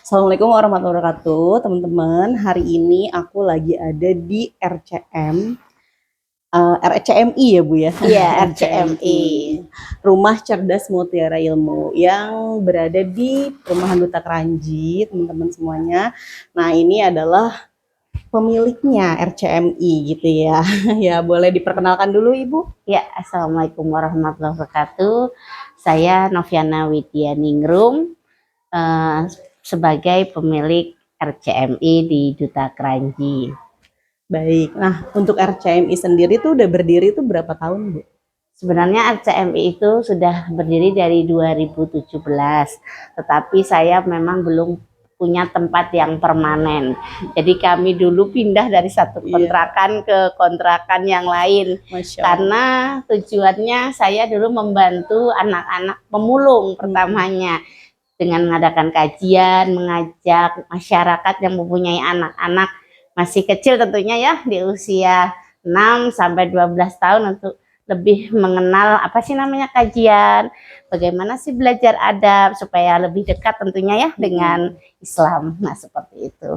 Assalamualaikum warahmatullahi wabarakatuh, teman-teman. Hari ini aku lagi ada di RCM, RCMI ya Bu ya? Iya, RCMI, Rumah Cerdas Mutiara Ilmu yang berada di Perumahan Duta Keranji, teman-teman semuanya. Nah, ini adalah pemiliknya RCMI gitu ya. Ya, boleh diperkenalkan dulu Ibu? Ya, Assalamualaikum warahmatullahi wabarakatuh. Saya Noviana Widianingrum, eh, sebagai pemilik RCMI di Duta Keranji. Baik. Nah, untuk RCMI sendiri tuh udah berdiri tuh berapa tahun, Bu? Sebenarnya RCMI itu sudah berdiri dari 2017, tetapi saya memang belum punya tempat yang permanen. Jadi kami dulu pindah dari satu kontrakan ke kontrakan yang lain. Karena tujuannya saya dulu membantu anak-anak pemulung pertamanya dengan mengadakan kajian, mengajak masyarakat yang mempunyai anak-anak masih kecil tentunya ya di usia 6 sampai 12 tahun untuk lebih mengenal apa sih namanya kajian, bagaimana sih belajar adab supaya lebih dekat tentunya ya dengan Islam. Nah, seperti itu.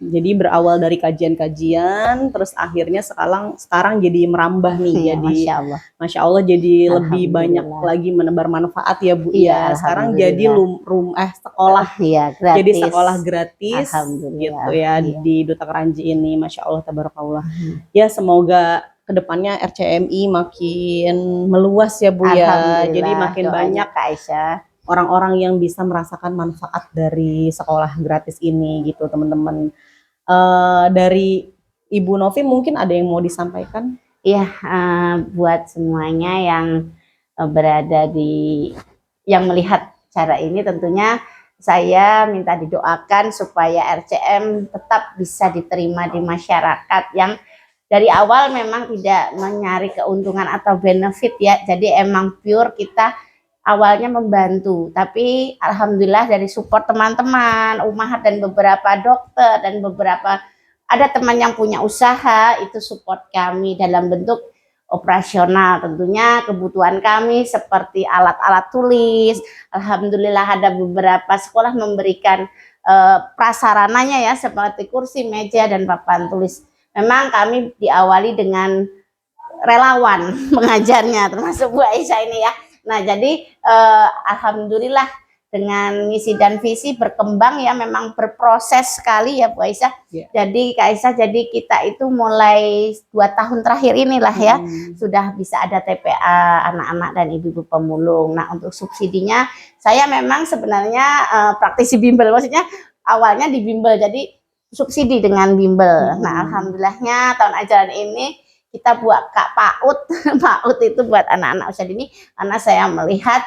Jadi berawal dari kajian-kajian, terus akhirnya sekarang jadi merambah nih, ya, jadi Masya Allah jadi lebih banyak lagi menebar manfaat ya Bu ya. Sekarang jadi sekolah, ya, gratis. Jadi sekolah gratis gitu ya di Duta Keranji ini, Masya Allah tabarakallah. Ya semoga kedepannya RCMI makin meluas ya Bu ya. Jadi makin banyak Kak Aisyah orang-orang yang bisa merasakan manfaat dari sekolah gratis ini gitu teman-teman. Dari Ibu Novi mungkin ada yang mau disampaikan? Iya, buat semuanya yang berada yang melihat cara ini, tentunya saya minta didoakan supaya RCM tetap bisa diterima di masyarakat yang dari awal memang tidak mencari keuntungan atau benefit ya. Jadi emang pure kita awalnya membantu, tapi alhamdulillah dari support teman-teman, Umahat dan beberapa dokter dan beberapa ada teman yang punya usaha itu support kami dalam bentuk operasional, tentunya kebutuhan kami seperti alat-alat tulis. Alhamdulillah ada beberapa sekolah memberikan prasarananya ya seperti kursi, meja dan papan tulis. Memang kami diawali dengan relawan mengajarnya termasuk Bu Aisyah ini ya. Nah, jadi alhamdulillah dengan misi dan visi berkembang ya, memang berproses sekali ya Bu Aisyah. Jadi Kak Aisyah, jadi kita itu mulai 2 tahun terakhir inilah ya sudah bisa ada TPA anak-anak dan ibu-ibu pemulung. Nah, untuk subsidinya saya memang sebenarnya praktisi bimbel, maksudnya awalnya di bimbel, jadi subsidi dengan bimbel. Nah, alhamdulillahnya tahun ajaran ini kita buat Kak PAUD. PAUD itu buat anak-anak usia dini, karena saya melihat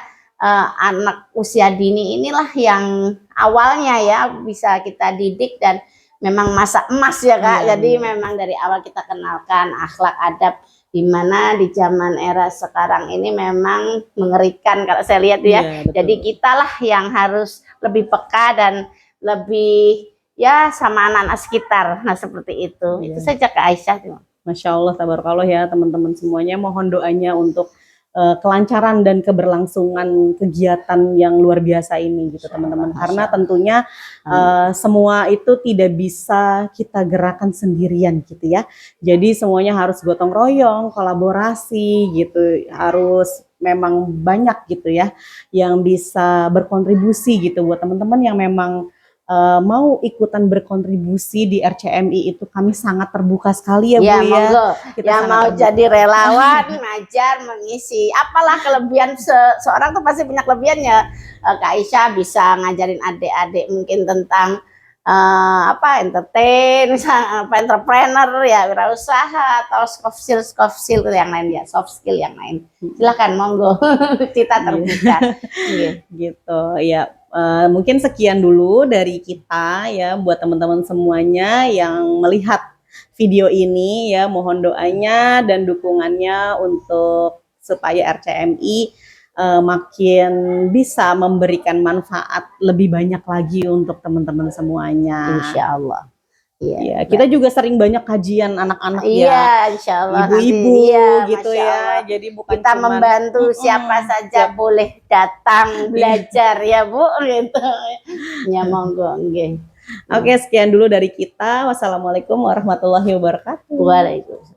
anak usia dini inilah yang awalnya ya bisa kita didik dan memang masa emas ya Kak. Jadi memang dari awal kita kenalkan akhlak adab, di mana di zaman era sekarang ini memang mengerikan kalau saya lihat ya. Jadi kitalah yang harus lebih peka dan lebih ya sama anak-anak sekitar. Nah, seperti itu. Itu saja Kak Aisyah. Masya Allah tabarakallah ya teman-teman semuanya, mohon doanya untuk kelancaran dan keberlangsungan kegiatan yang luar biasa ini gitu teman-teman, karena tentunya semua itu tidak bisa kita gerakan sendirian gitu ya. Jadi semuanya harus gotong royong, kolaborasi gitu, harus memang banyak gitu ya yang bisa berkontribusi gitu buat teman-teman yang memang mau ikutan berkontribusi di RCMI itu. Kami sangat terbuka sekali ya Bu ya. Monggo. Yang mau terbuka. Jadi relawan, ngajar, mengisi. Apalah kelebihan seorang tuh pasti punya kelebihannya. Kak Aisyah bisa ngajarin adik-adik mungkin tentang entertain, entrepreneur ya, wirausaha atau soft skill yang lain ya, soft skill yang lain. Silakan monggo. Kita terbuka. Gitu ya. Mungkin sekian dulu dari kita ya buat teman-teman semuanya yang melihat video ini ya, mohon doanya dan dukungannya untuk supaya RCMI makin bisa memberikan manfaat lebih banyak lagi untuk teman-teman semuanya. Insya Allah. Iya, Ya, kita juga sering banyak kajian anak-anak ya, iya, insya Allah ibu-ibu nanti, iya, gitu Masya ya. Allah. Jadi bukan Kita cuman membantu siapa saja siap. boleh datang belajar ya Bu gitu. Ya monggo nggih. Oke, sekian dulu dari kita. Wassalamualaikum warahmatullahi wabarakatuh. Waalaikumsalam.